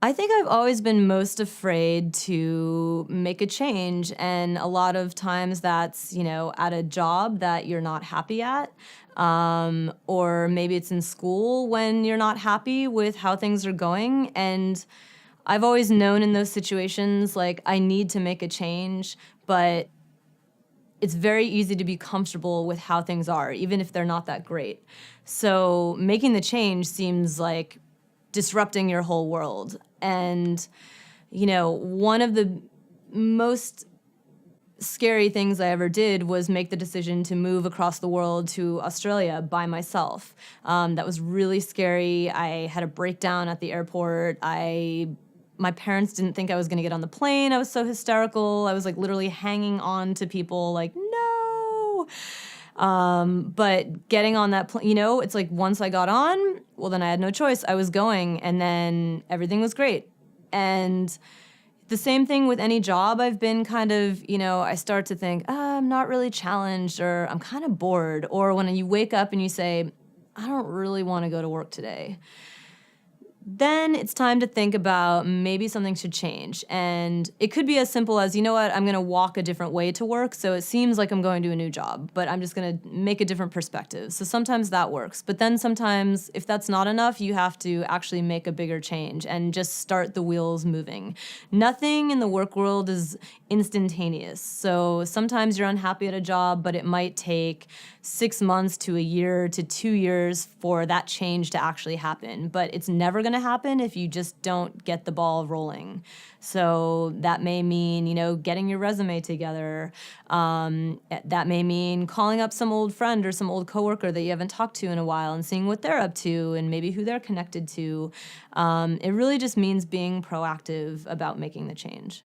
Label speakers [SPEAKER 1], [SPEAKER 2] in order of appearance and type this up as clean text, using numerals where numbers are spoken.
[SPEAKER 1] I think I've always been most afraid to make a change, and a lot of times that's, at a job that you're not happy at, or maybe it's in school when you're not happy with how things are going, and I've always known in those situations, like, I need to make a change, but it's very easy to be comfortable with how things are, even if they're not that great. So making the change seems like disrupting your whole world. And, one of the most scary things I ever did was make the decision to move across the world to Australia by myself. That was really scary. I had a breakdown at the airport. My parents didn't think I was going to get on the plane. I was so hysterical. I was like literally hanging on to people like, no. But getting on that plane, it's like once I got on, well, then I had no choice. I was going, and then everything was great. And the same thing with any job I've been kind of, I start to think, I'm not really challenged, or I'm kind of bored. Or when you wake up and you say, I don't really want to go to work today. Then it's time to think about maybe something should change. And it could be as simple as, you know what, I'm going to walk a different way to work. So it seems like I'm going to a new job, but I'm just going to make a different perspective. So sometimes that works. But then sometimes if that's not enough, you have to actually make a bigger change and just start the wheels moving. Nothing in the work world is instantaneous. So sometimes you're unhappy at a job, but it might take 6 months to a year to 2 years for that change to actually happen. But it's never going to happen if you just don't get the ball rolling. So that may mean, getting your resume together. That may mean calling up some old friend or some old coworker that you haven't talked to in a while and seeing what they're up to and maybe who they're connected to. It really just means being proactive about making the change.